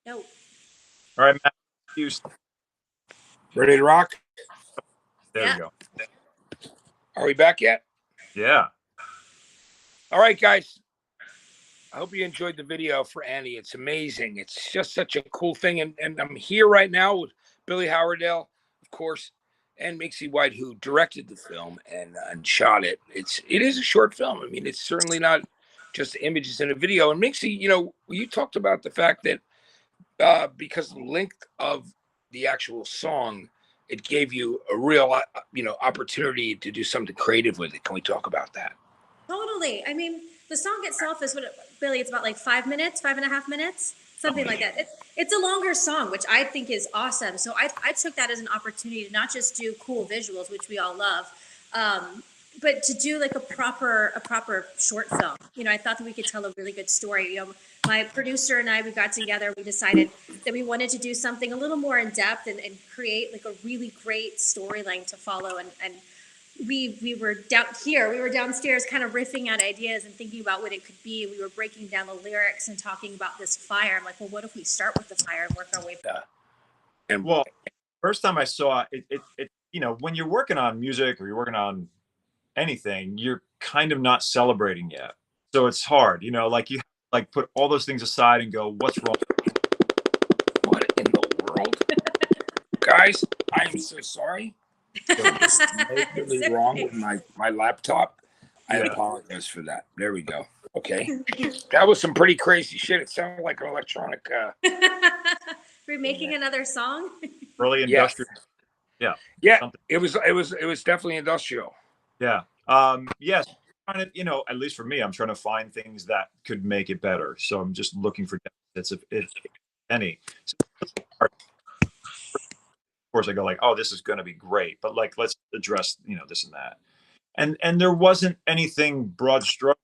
No. All right, Matt. You Ready to rock? There Yeah. we go. Are we back yet? Yeah. All right, guys. I hope you enjoyed the video for Annie. It's amazing. It's just such a cool thing. And I'm here right now with Billy Howerdel, of course, and Mynxii White, who directed the film and shot it. It is a short film. I mean, it's certainly not just images in a video. And Mynxii, you talked about the fact that because of the length of the actual song, it gave you a real, opportunity to do something creative with it. Can we talk about that? Totally. I mean, the song itself is Billy, it's about like 5 minutes, 5.5 minutes, something like that. It's a longer song, which I think is awesome. So I took that as an opportunity to not just do cool visuals, which we all love, but to do like a proper short film. I thought that we could tell a really good story. My producer and I, we got together, we decided that we wanted to do something a little more in depth and create like a really great storyline to follow. And we were we were downstairs kind of riffing out ideas and thinking about what it could be. We were breaking down the lyrics and talking about this fire. I'm like, well, what if we start with the fire and work our way back? And well, first time I saw it, when you're working on music or you're working on anything, you're kind of not celebrating yet. So it's hard, like you put all those things aside and go, what's wrong? What in the world? Guys, I am so sorry. Really wrong with my laptop. I apologize for that. There we go. Okay. That was some pretty crazy shit. It sounded like an electronic We're making another song. Early industrial. Yeah. Something. It was definitely industrial. Yeah. Yes. Trying to, at least for me, I'm trying to find things that could make it better. So I'm just looking for deficits, if any. So, of course, I go like, oh, this is going to be great, but like, let's address, this and that. And there wasn't anything broad stroke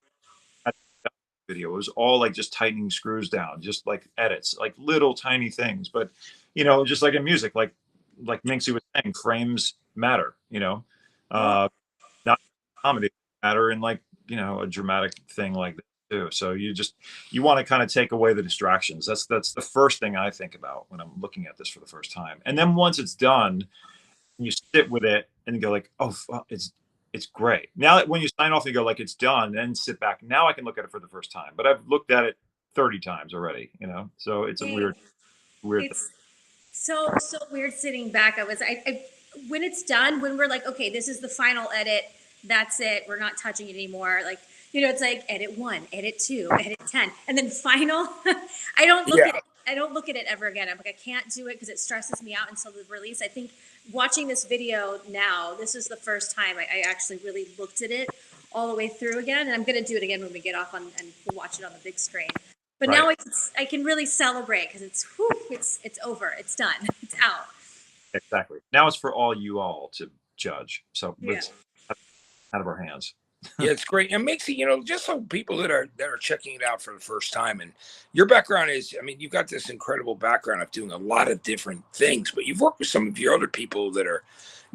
at the video. It was all like just tightening screws down, just like edits, like little tiny things. But, just like in music, like Mynxii was saying, frames matter, not comedy matter in like, a dramatic thing like that too. So you want to kind of take away the distractions. That's the first thing I think about when I'm looking at this for the first time. And then once it's done, you sit with it and you go like, oh, it's great. Now when you sign off, you go like, it's done, and sit back. Now I can look at it for the first time, but I've looked at it 30 times already, so it's a weird it's thing. so weird sitting back. When it's done, when we're like, okay, this is the final edit, that's it, we're not touching it anymore, like, it's like edit 1, edit 2, edit 10, and then final. I don't look at it ever again. I'm like, I can't do it because it stresses me out until the release. I think watching this video now, this is the first time I actually really looked at it all the way through again, and I'm going to do it again when we get off and we'll watch it on the big screen. But now I can really celebrate because it's over, it's done, it's out. Exactly. Now it's for all you all to judge. So it's out of our hands. Yeah, it's great. And Mynxii, just so people that are checking it out for the first time, and your background is, I mean, you've got this incredible background of doing a lot of different things, but you've worked with some of your other people that are,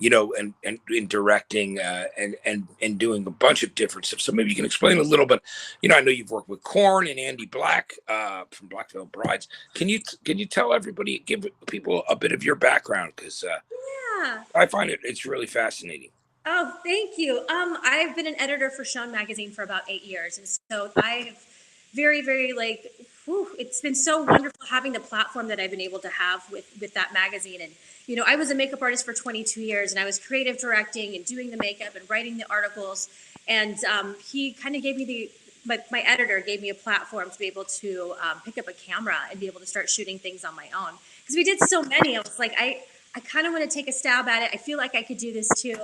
and in directing and doing a bunch of different stuff. So maybe you can explain a little bit. I know you've worked with Korn and Andy Black from Black Veil Brides. Can you tell everybody, give people a bit of your background? Because I find it's really fascinating. Oh, thank you. I've been an editor for Shown magazine for about 8 years, and so I've very, very it's been so wonderful having the platform that I've been able to have with that magazine. And I was a makeup artist for 22 years, and I was creative directing and doing the makeup and writing the articles. And he kind of gave me my editor gave me a platform to be able to pick up a camera and be able to start shooting things on my own, because we did so many. I was like, I kind of want to take a stab at it. I feel like I could do this too.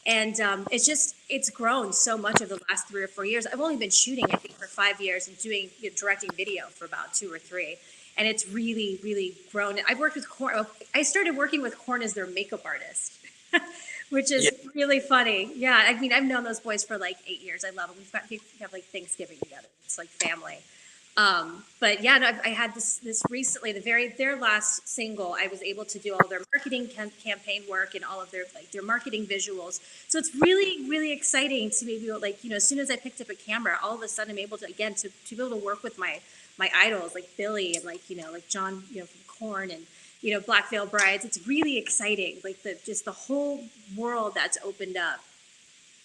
And it's grown so much over the last 3 or 4 years. I've only been shooting, I think, for 5 years and doing directing video for about 2 or 3. And it's really, really grown. I've worked with Korn. I started working with Korn as their makeup artist, which is really funny. Yeah, I mean, I've known those boys for like 8 years. I love them. We have like Thanksgiving together. It's like family. But yeah, no, I had this recently, their last single, I was able to do all their marketing campaign work and all of their marketing visuals. So it's really, really exciting to maybe as soon as I picked up a camera, all of a sudden I'm able to, again, to be able to work with my my idols like Billy and like, like John, from Korn and, Black Veil Brides. It's really exciting. Like just the whole world that's opened up.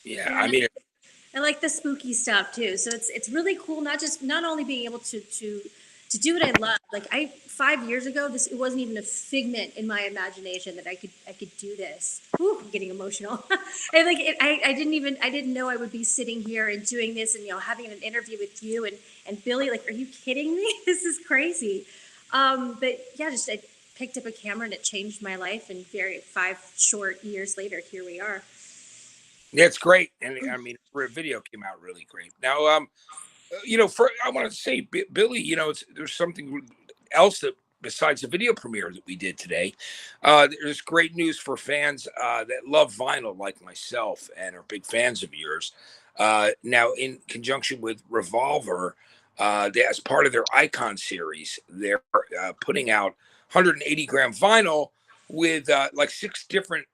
Yeah, And I mean, I like the spooky stuff too. So it's really cool. Not only being able to do what I love. Like 5 years ago, it wasn't even a figment in my imagination that I could do this. Whew, I'm getting emotional. And like I didn't know I would be sitting here and doing this and having an interview with you and Billy. Like, are you kidding me? This is crazy. But yeah, just I picked up a camera and it changed my life. And 5 short years later, here we are. yeah, it's great, and I mean, the video came out really great. Now, I want to say, Billy, there's something else that besides the video premiere that we did today. There's great news for fans that love vinyl like myself and are big fans of yours. Now, in conjunction with Revolver, as part of their Icon series, they're putting out 180-gram vinyl with like 6 different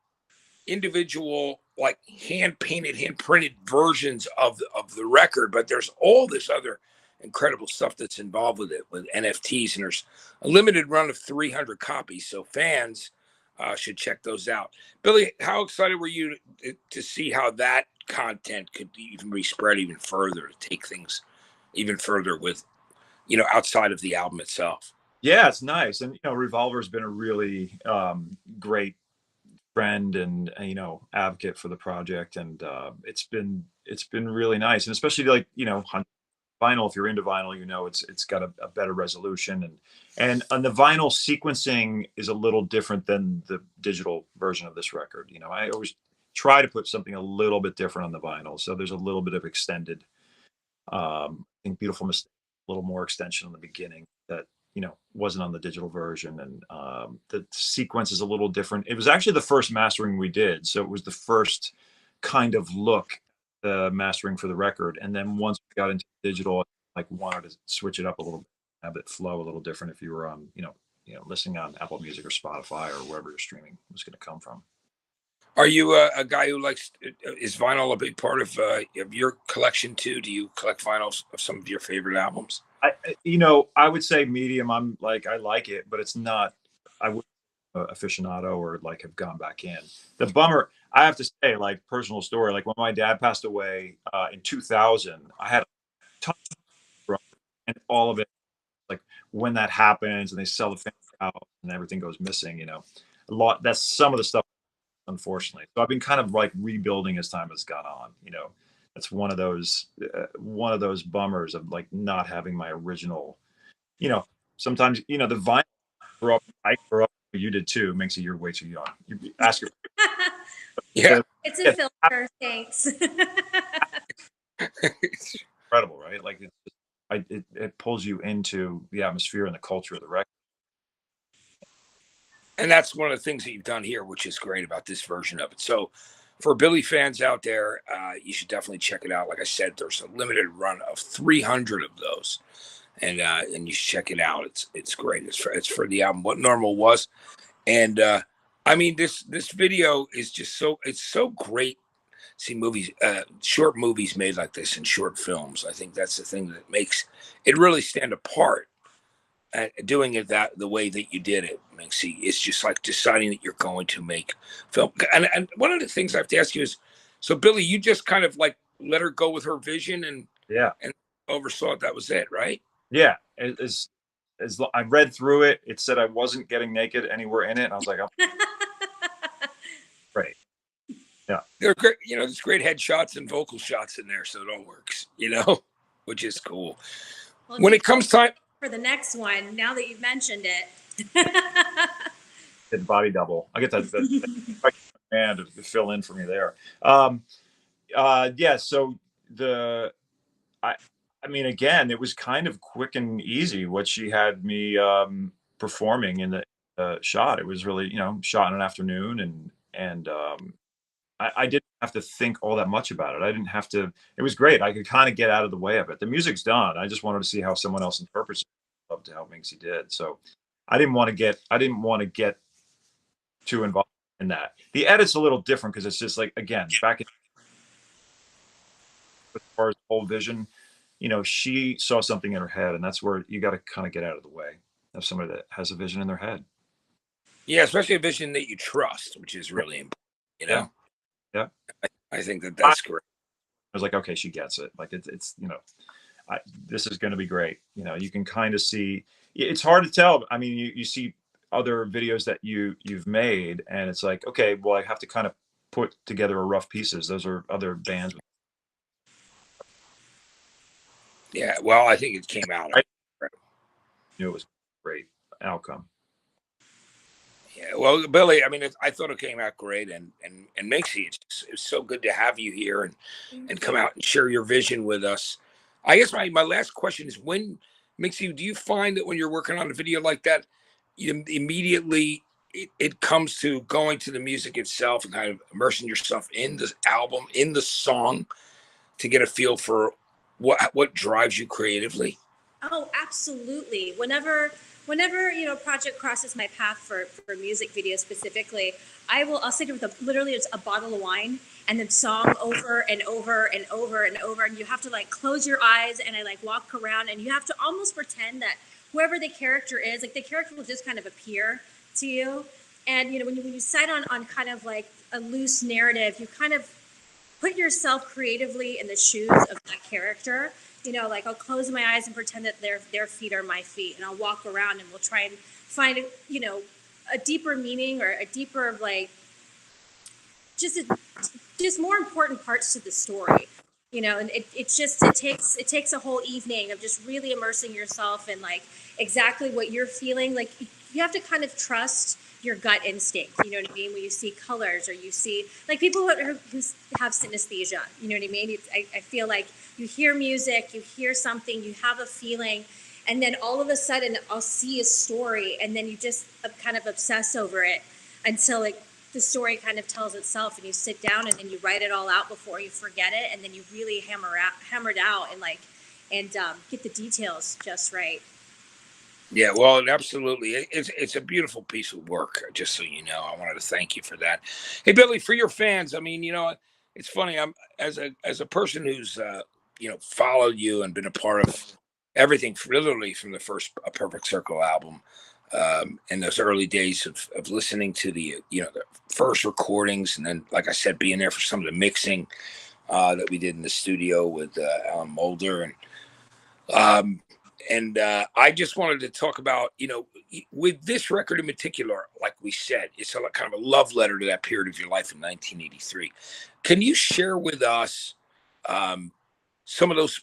individual, like hand painted, hand printed versions of the record, but there's all this other incredible stuff that's involved with it, with NFTs, and there's a limited run of 300 copies, so fans should check those out. Billy, how excited were you to see how that content could even be spread even further, to take things even further with outside of the album itself? Yeah, it's nice. And Revolver's been a really great friend and advocate for the project, and it's been really nice. And especially like vinyl, if you're into vinyl, it's got a better resolution, and the vinyl sequencing is a little different than the digital version of this record. I always try to put something a little bit different on the vinyl, so there's a little bit of extended, I think Beautiful Mistake, a little more extension in the beginning that wasn't on the digital version, and the sequence is a little different. It was actually the first mastering we did, so it was the first kind of look, the mastering for the record. And then once we got into digital, like wanted to switch it up a little bit, have it flow a little different if you were on listening on Apple Music or Spotify or wherever your streaming was going to come from. Are you a guy who likes, is vinyl a big part of your collection too? Do you collect vinyls of some of your favorite albums? I would say medium. I like it, but it's not, I wouldn't aficionado or like have gone back in. The bummer, I have to say, like personal story, like when my dad passed away in 2000, I had a ton of, and all of it, like when that happens and they sell the family house and everything goes missing, a lot, that's some of the stuff, unfortunately. So I've been kind of like rebuilding as time has gone on. That's one of those bummers of like not having my original. Sometimes the vinyl. I grew up. You did too. Mynxii, you're way too young. You ask your. Yeah, it's a filter. Thanks. It's incredible, right? Like it pulls you into the atmosphere and the culture of the record. and that's one of the things that you've done here, which is great about this version of it. So, for Billy fans out there, you should definitely check it out. Like I said, there's a limited run of 300 of those, and you should check it out. It's great. It's for the album What Normal Was, and I mean this video is just it's so great. See movies, short movies made like this in short films. I think that's the thing that makes it really stand apart. Doing it the way that you did it, Mynxii, it's just like deciding that you're going to make film. And one of the things I have to ask you is, so Billy, you just kind of like let her go with her vision and oversaw it. That was it, right? Yeah. As I read through it, it said I wasn't getting naked anywhere in it, and I was like, oh, great. Yeah, They're great. There's great headshots and vocal shots in there, so it all works. Which is cool. Well, When it comes time for the next one, now that you've mentioned it. the body double. I get that man to fill in for me there. Yeah. So I mean, again, it was kind of quick and easy what she had me performing in the shot. It was really, shot in an afternoon, and I didn't have to think all that much about it. I didn't have to. It was great. I could kind of get out of the way of it. The music's done. I just wanted to see how someone else interprets it. Love to how Mynxii did. So I didn't want to get too involved in that. The edit's a little different because it's just like, again, back in as far as the whole vision, you know, she saw something in her head, and that's where you got to kind of get out of the way of somebody that has a vision in their head. Yeah, especially a vision that you trust, which is really important. You Yeah. know, Yeah. I think that that's great. I was like, okay, she gets it. Like it's you know, this is going to be great. You know, you can kind of see. It's hard to tell. I mean, you see other videos that you've made, and it's like, okay, well, I have to kind of put together a rough pieces. Those are other bands. Yeah, well, I think it came out. I knew it was a great outcome. Yeah, well, Billy, I mean, I thought it came out great, and Mynxii, it's so good to have you here and come out and share your vision with us. I guess my last question is, when Mynxii, do you find that when you're working on a video like that, you immediately it comes to going to the music itself and kind of immersing yourself in the album, in the song, to get a feel for what drives you creatively? Oh, absolutely. Whenever a project crosses my path for music videos specifically, I'll sit with literally it's a bottle of wine and then song over and over and over and over, and you have to like close your eyes and I like walk around and you have to almost pretend that whoever the character is, like the character will just kind of appear to you. And when you set on kind of like a loose narrative, you kind of put yourself creatively in the shoes of that character. Like I'll close my eyes and pretend that their feet are my feet, and I'll walk around and we'll try and find a deeper meaning or a deeper like just more important parts to the story. And it takes a whole evening of just really immersing yourself in like exactly what you're feeling. Like you have to kind of trust your gut instinct, you know what I mean? When you see colors or you see like people who have synesthesia, you know what I mean? I feel like you hear music, you hear something, you have a feeling, and then all of a sudden I'll see a story and then you just kind of obsess over it until like the story kind of tells itself, and you sit down and then you write it all out before you forget it, and then you really hammer it out and get the details just right. Yeah, well, absolutely. It's a beautiful piece of work. Just so you know, I wanted to thank you for that. Hey, Billy, for your fans, I mean, it's funny. I'm as a person who's followed you and been a part of everything, literally from the first A Perfect Circle album, in those early days of listening to the first recordings, and then, like I said, being there for some of the mixing that we did in the studio with Alan Mulder and I just wanted to talk about, with this record in particular, like we said, it's a kind of a love letter to that period of your life in 1983. Can you share with us some of those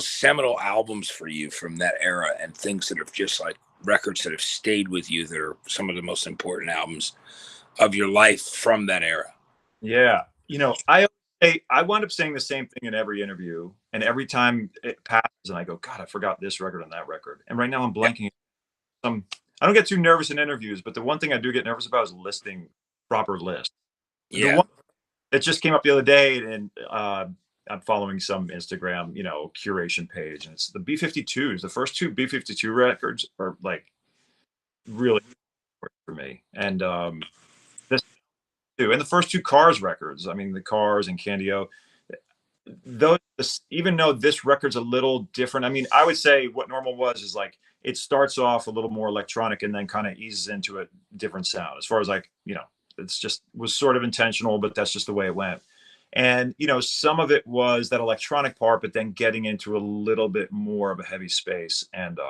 seminal albums for you from that era, and things that have just like records that have stayed with you, that are some of the most important albums of your life from that era? Yeah. I wound up saying the same thing in every interview, and every time it passes, and I go, God, I forgot this record and that record. And right now I'm blanking. I don't get too nervous in interviews, but the one thing I do get nervous about is listing proper lists. Yeah. The one that just came up the other day, and I'm following some Instagram, curation page, and it's the B-52s. The first two B-52 records are like really important for me, and this too, and the first two Cars records. I mean, the Cars and Candy-O. Those, even though this record's a little different, I mean, I would say what Normal Was is like it starts off a little more electronic and then kind of eases into a different sound. As far as like, it's just was sort of intentional, but that's just the way it went. And some of it was that electronic part, but then getting into a little bit more of a heavy space. And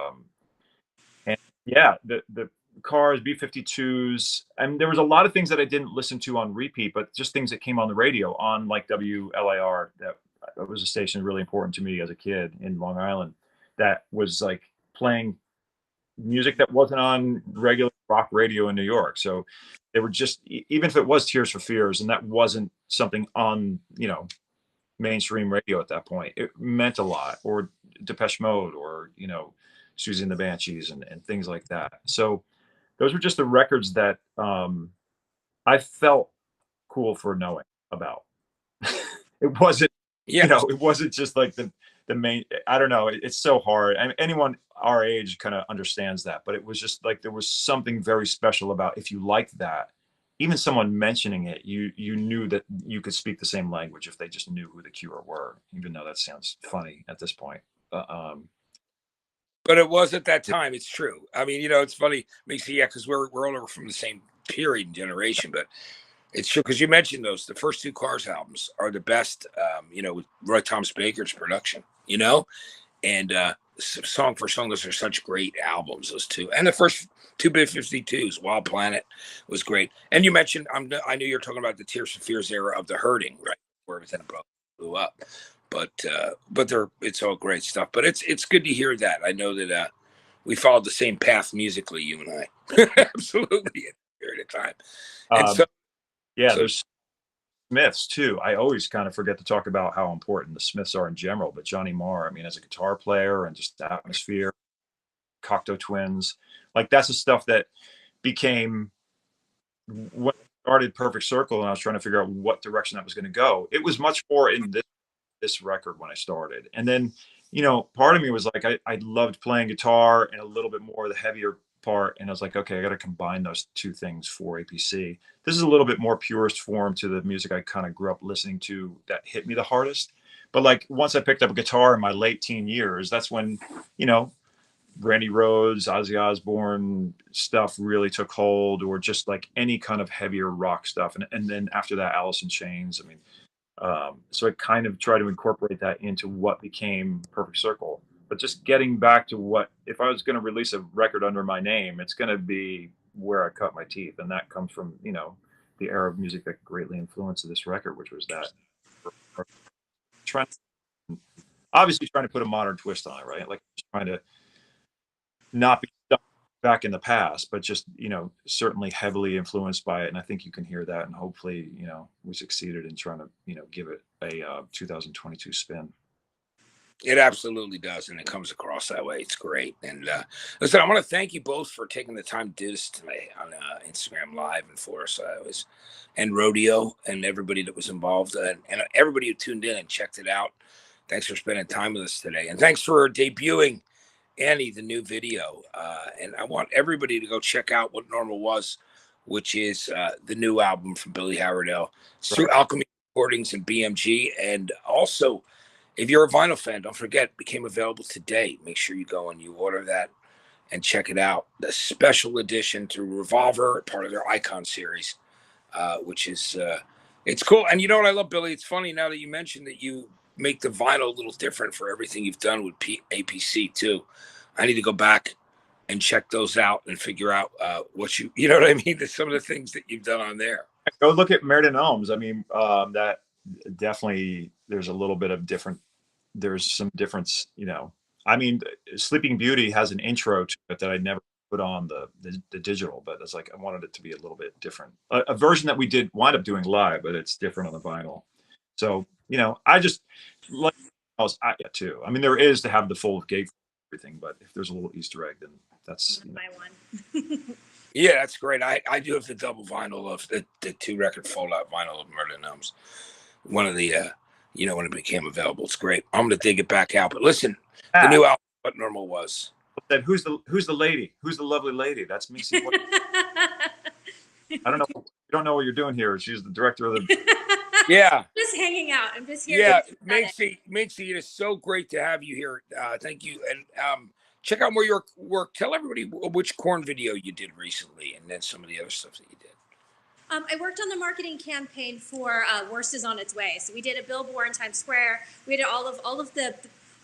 yeah, the Cars, B-52s, and there was a lot of things that I didn't listen to on repeat, but just things that came on the radio on like WLIR. That was a station really important to me as a kid in Long Island, that was like playing music that wasn't on regular rock radio in New York. So they were just, even if it was Tears for Fears and that wasn't something on mainstream radio at that point, it meant a lot. Or Depeche Mode, or Susie and the Banshees, and things like that. So those were just the records that I felt cool for knowing about. It wasn't, it wasn't just like the main. I don't know. It's so hard. I mean, anyone our age kind of understands that, but it was just like there was something very special about if you liked that, even someone mentioning it, you knew that you could speak the same language if they just knew who the Cure were, even though that sounds funny at this point. But it was at that time. It's true. I mean, it's funny. Yeah, because we're all from the same period and generation, but it's true because you mentioned the first two Cars albums are the best. With Roy Thomas Baker's production. And song for song, those are such great albums. Those two, and the first two Bit 52s, Wild Planet was great. And you mentioned, I knew you were talking about the Tears for Fears era of the Hurting, right, where everything blew up. But it's all great stuff. But it's good to hear that. I know that we followed the same path musically, you and I, absolutely at a period of time. And there's Smiths too. I always kind of forget to talk about how important the Smiths are in general, but Johnny Marr, I mean, as a guitar player and just the atmosphere, Cocteau Twins, like that's the stuff that became when I started Perfect Circle, and I was trying to figure out what direction that was going to go. It was much more in this record when I started, and then part of me was like, I loved playing guitar and a little bit more of the heavier part, and I was like, okay, I got to combine those two things for APC. This is a little bit more purest form to the music I kind of grew up listening to that hit me the hardest. But like once I picked up a guitar in my late teen years, that's when Randy Rhoads, Ozzy Osbourne stuff really took hold, or just like any kind of heavier rock stuff. And then after that, Alice in Chains. I mean, so I kind of try to incorporate that into what became Perfect Circle. But just getting back to if I was going to release a record under my name, it's going to be where I cut my teeth. And that comes from, the era of music that greatly influenced this record, which was that obviously trying to put a modern twist on it, right? Like just trying to not be stuck back in the past, but just, certainly heavily influenced by it. And I think you can hear that. And hopefully, we succeeded in trying to, give it a 2022 spin. It absolutely does, and it comes across that way. It's great. And listen, I want to thank you both for taking the time to do this today on Instagram Live and for us. And Rodeo and everybody that was involved, and everybody who tuned in and checked it out. Thanks for spending time with us today, and thanks for debuting Annie, the new video. And I want everybody to go check out What Normal Was, which is the new album from Billy Howerdel. It's through Alchemy Recordings and BMG, and also, if you're a vinyl fan, don't forget, it became available today. Make sure you go and you order that and check it out. The special edition through Revolver, part of their Icon series, which is, it's cool. And you know what I love, Billy? It's funny now that you mentioned that you make the vinyl a little different for everything you've done with APC too. I need to go back and check those out and figure out what you know what I mean? Some of the things that you've done on there. Go look at Meriden Elms. I mean, that definitely, there's a little bit of there's some difference, I mean, Sleeping Beauty has an intro to it that I never put on the digital, but it's like, I wanted it to be a little bit different. A version that we did wind up doing live, but it's different on the vinyl. So, I just like too. I mean, there is to have the full gate for everything, but if there's a little Easter egg, then that's my one. Yeah, that's great. I do have the double vinyl of the 2-record fold-out vinyl of Meriden Elms. One of the, when it became available. It's great. I'm going to dig it back out. But listen, the new album, What Normal Was. Then who's the lady? Who's the lovely lady? That's Mynxii White. I don't know. You don't know what you're doing here. She's the director of the. Yeah. Just hanging out. I'm just here. Yeah, Mynxii, it is so great to have you here. Thank you. And check out more of your work. Tell everybody which Korn video you did recently, and then some of the other stuff that you did. I worked on the marketing campaign for Worst Is On Its Way. So we did a billboard in Times Square. We did all of the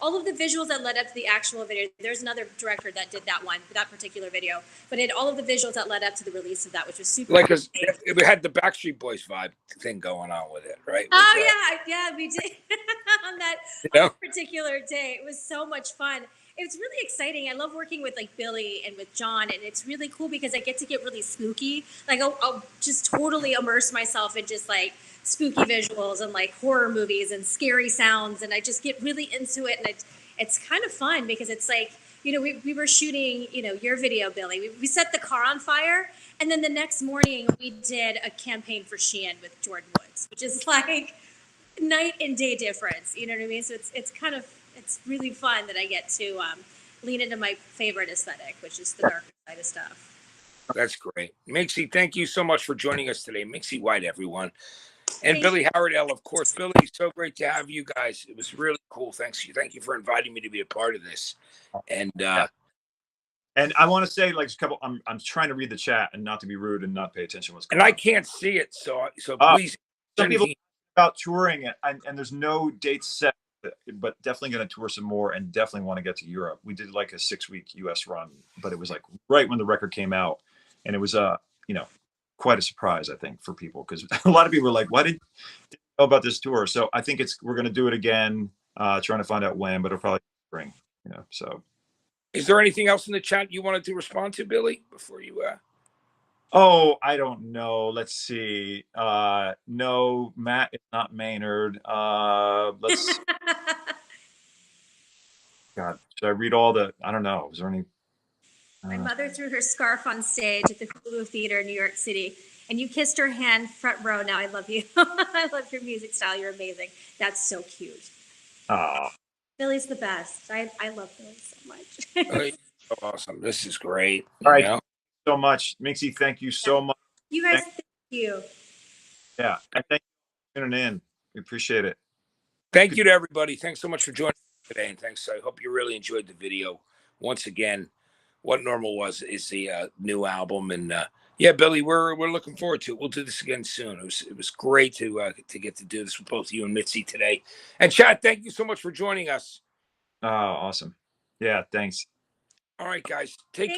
visuals that led up to the actual video. There's another director that did that particular video, but it all of the visuals that led up to the release of that, which was super. Like, it had the Backstreet Boys vibe thing going on with it, right? Yeah, we did on that particular day. It was so much fun. It's really exciting. I love working with like Billy and with John, and it's really cool because I get to get really spooky. Like I'll just totally immerse myself in just like spooky visuals and like horror movies and scary sounds, and I just get really into it, and it's kind of fun because it's like, we were shooting, your video, Billy. We set the car on fire, and then the next morning we did a campaign for Shein with Jordan Woods, which is like night and day difference. You know what I mean? So it's really fun that I get to lean into my favorite aesthetic, which is the darker side of stuff. That's great. Mynxii, thank you so much for joining us today. Mynxii White, everyone. And Thank Billy Howerdel, of course. Billy, so great to have you guys. It was really cool. Thank you for inviting me to be a part of this. And Yeah. And I want to say, like, a couple. I'm trying to read the chat and not to be rude and not pay attention to what's going and on. I can't see it, so please. Some people about touring it, and there's no dates set, but definitely going to tour some more, and definitely want to get to Europe. We did like a 6-week U.S. run, but it was like right when the record came out, and it was you know, quite a surprise, I think, for people, because a lot of people were like, "Why didn't you know about this tour?" So I think we're going to do it again, trying to find out when, but it'll probably be spring, you know. So. Is there anything else in the chat you wanted to respond to, Billy, before you? Oh, I don't know. Let's see. No, Matt is not Maynard. Let's. God, should I read all the? I don't know. Is there any? My mother threw her scarf on stage at the Hulu Theater in New York City, and you kissed her hand front row. Now I love you. I love your music style. You're amazing. That's so cute. Oh, Billy's the best. I love Billy so much. So awesome. This is great. all right. You know? So much, Mynxii. Thank you so much. You guys, thank you. Yeah, and thank you for tuning in. We appreciate it. Thank you to everybody. Thanks so much for joining today, and thanks. I hope you really enjoyed the video. Once again, What Normal Was is the new album, and yeah, Billy, we're looking forward to it. We'll do this again soon. It was great to get to do this with both you and Mynxii today. And Chad, thank you so much for joining us. Oh, awesome. Yeah, thanks. All right, guys, take